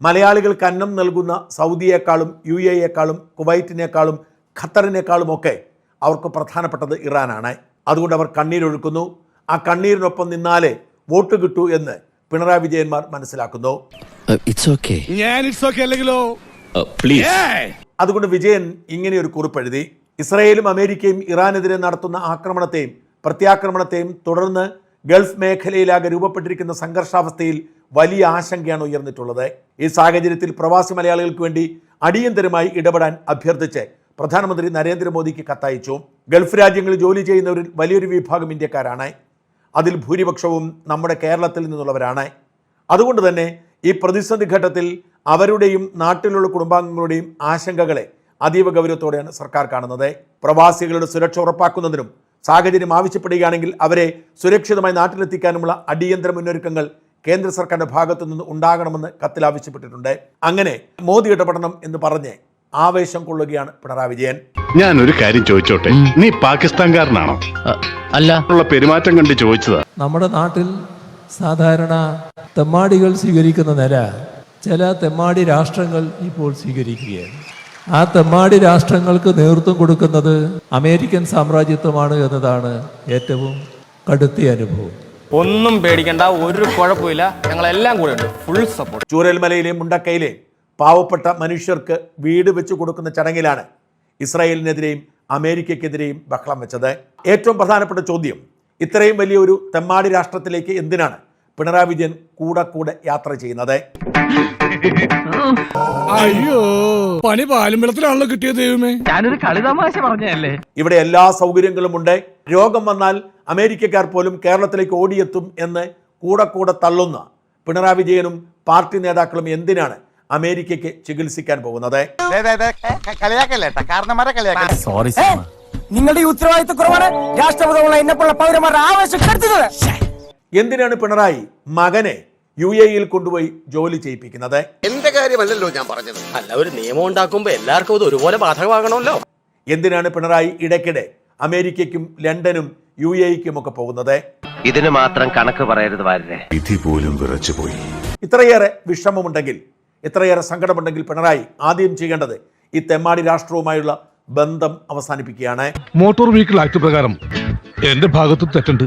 മലയാളികൾക്ക് അന്നം നൽകുന്ന സൗദിയേക്കാളും UAE-യേക്കാളും കുവൈറ്റിനേക്കാളും ഖത്തറിനേക്കാളുമൊക്കെ അവർക്ക് പ്രധാനപ്പെട്ടത് ഇറാനാണ്. അതുകൊണ്ട് അവർ കണ്ണീരൊഴുക്കുന്നു. ആ കണ്ണീരിനൊപ്പം നിന്നാലേ വോട്ട് കിട്ടൂ എന്ന് പിണറായി വിജയന്മാർ മനസ്സിലാക്കുന്നു. അതുകൊണ്ട് വിജയൻ ഇങ്ങനെയൊരു കുറിപ്പെഴുതി. ഇസ്രായേലും അമേരിക്കയും ഇറാനെതിരെ നടത്തുന്ന ആക്രമണത്തെയും പ്രത്യാക്രമണത്തെയും തുടർന്ന് ഗൾഫ് മേഖലയിലാകെ രൂപപ്പെട്ടിരിക്കുന്ന സംഘർഷാവസ്ഥയിൽ വലിയ ആശങ്കയാണ് ഉയർന്നിട്ടുള്ളത്. ഈ സാഹചര്യത്തിൽ പ്രവാസി മലയാളികൾക്ക് വേണ്ടി അടിയന്തരമായി ഇടപെടാൻ അഭ്യർത്ഥിച്ച് പ്രധാനമന്ത്രി നരേന്ദ്രമോദിക്ക് കത്തയച്ചു. ഗൾഫ് രാജ്യങ്ങളിൽ ജോലി ചെയ്യുന്നവരിൽ വലിയൊരു വിഭാഗം ഇന്ത്യക്കാരാണ്. അതിൽ ഭൂരിപക്ഷവും നമ്മുടെ കേരളത്തിൽ നിന്നുള്ളവരാണ്. അതുകൊണ്ട് തന്നെ ഈ പ്രതിസന്ധി ഘട്ടത്തിൽ അവരുടെയും നാട്ടിലുള്ള കുടുംബാംഗങ്ങളുടെയും ആശങ്കകളെ അതീവ ഗൗരവത്തോടെയാണ് സർക്കാർ കാണുന്നത്. പ്രവാസികളുടെ സുരക്ഷ ഉറപ്പാക്കുന്നതിനും സാഹചര്യം ആവശ്യപ്പെടുകയാണെങ്കിൽ അവരെ സുരക്ഷിതമായി നാട്ടിലെത്തിക്കാനുമുള്ള അടിയന്തര മുന്നൊരുക്കങ്ങൾ കേന്ദ്ര സർക്കാരിന്റെ ഭാഗത്തു നിന്ന് ഉണ്ടാകണമെന്ന് കത്തിൽ ആവശ്യപ്പെട്ടിട്ടുണ്ട്. അങ്ങനെ മോദി ഇടപെടണം എന്ന് പറഞ്ഞ് ആവേശം കൊള്ളുകയാണ് പിണറായി വിജയൻ. ഞാൻ ഒരു കാര്യം ചോദിച്ചോട്ടെ, നീ പാകിസ്ഥാൻകാരനാണോ? അല്ല, പെരുമാറ്റം കണ്ട് ചോദിച്ചതാ. നമ്മുടെ നാട്ടിൽ സാധാരണ തെമ്മാടികൾ സ്വീകരിക്കുന്ന നില ചില തെമ്മാടി രാഷ്ട്രങ്ങൾ ഇപ്പോൾ സ്വീകരിക്കുകയാണ്. ആ തെമ്മാടി രാഷ്ട്രങ്ങൾക്ക് നേതൃത്വം കൊടുക്കുന്നത് അമേരിക്കൻ സാമ്രാജ്യത്വമാണ് എന്നതാണ് ഏറ്റവും കടുത്ത അനുഭവം. ഒന്നും പേടിക്കണ്ട, ഒരു കുഴപ്പമില്ല, ഞങ്ങളെല്ലാം കൂടെ ഉണ്ട്, ഫുൾ സപ്പോർട്ട്. ചൂരൽമലയിലെയും മുണ്ടക്കയിലെയും പാവപ്പെട്ട മനുഷ്യർക്ക് വീട് വെച്ച് കൊടുക്കുന്ന ചടങ്ങിലാണ് ഇസ്രായേലിനെതിരെയും അമേരിക്കയ്ക്കെതിരെയും ബഹളം വെച്ചത്. ഏറ്റവും പ്രധാനപ്പെട്ട ചോദ്യം, ഇത്രയും വലിയൊരു തെമ്മാടി രാഷ്ട്രത്തിലേക്ക് എന്തിനാണ് പിണറായി വിജയൻ കൂടെ യാത്ര ചെയ്യുന്നത്? അയ്യോ, പണി പാലുമ്പലത്തിലാണല്ലോ കിട്ടിയത്. ദൈവമേ, ഞാനൊരു കളിതമാശ പറഞ്ഞല്ലേ. ഇവിടെ എല്ലാ സൗകര്യങ്ങളും ഉണ്ട്. രോഗം വന്നാൽ അമേരിക്കക്കാർ പോലും കേരളത്തിലേക്ക് ഓടിയെത്തും എന്ന് കൂടെ തള്ളുന്ന പിണറായി വിജയനും പാർട്ടി നേതാക്കളും എന്തിനാണ് അമേരിക്കയ്ക്ക് ചികിത്സിക്കാൻ പോകുന്നത്? നിങ്ങളുടെ ഉത്തരവാദിത്തക്കുറവാണ് രാഷ്ട്രപതിയുള്ള എന്നെപ്പോലുള്ള പൗരന്മാരുടെ ആവേശം കെടുത്തുന്നത്. എന്തിനാണ് പിണറായി മകനെ UAE-യിൽ കൊണ്ടുപോയി ജോലി ചെയ്യിപ്പിക്കുന്നത്? എന്റെ കാര്യമല്ലല്ലോ ഞാൻ പറഞ്ഞത്. അല്ല, ഒരു നിയമം ഉണ്ടാക്കുമ്പോ എല്ലാവർക്കും ഇത് ഒരുപോലെ ബാധകമാകണമല്ലോ. എന്തിനാണ് പിണറായി ഇടയ്ക്കിടെ അമേരിക്കയ്ക്കും ലണ്ടനും UAE-ക്കും ഒക്കെ പോകുന്നത്? ഇതിന് മാത്രം കണക്ക് പറയരുത് വാരരെ. വിധി പോലും വിറച്ചുപോയി. ഇത്രയേറെ വിഷമമുണ്ടെങ്കിൽ, ഇത്രയേറെ സങ്കടമുണ്ടെങ്കിൽ പിണറായി ആദ്യം ചെയ്യേണ്ടത് ഈ തെമ്മാടി രാഷ്ട്രവുമായുള്ള ബന്ധം അവസാനിപ്പിക്കുകയാണ്. മോട്ടോർ വെഹിക്കിൾ ആക്ട് പ്രകാരം എന്റെ ഭാഗത്ത് തെറ്റുണ്ട്.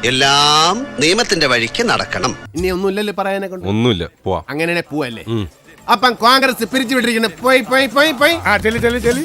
എല്ലാം നിയമത്തിന്റെ വഴിക്ക് നടക്കണം. ഇനി ഒന്നുമില്ലല്ലോ പറയാനെ കൊണ്ട്. ഒന്നുമില്ല, പോവാ. അങ്ങനെ പോവല്ലേ. അപ്പം കോൺഗ്രസ് പിരിച്ചുവിട്ടിരിക്കുന്നു. പോയി. ചെല്ലി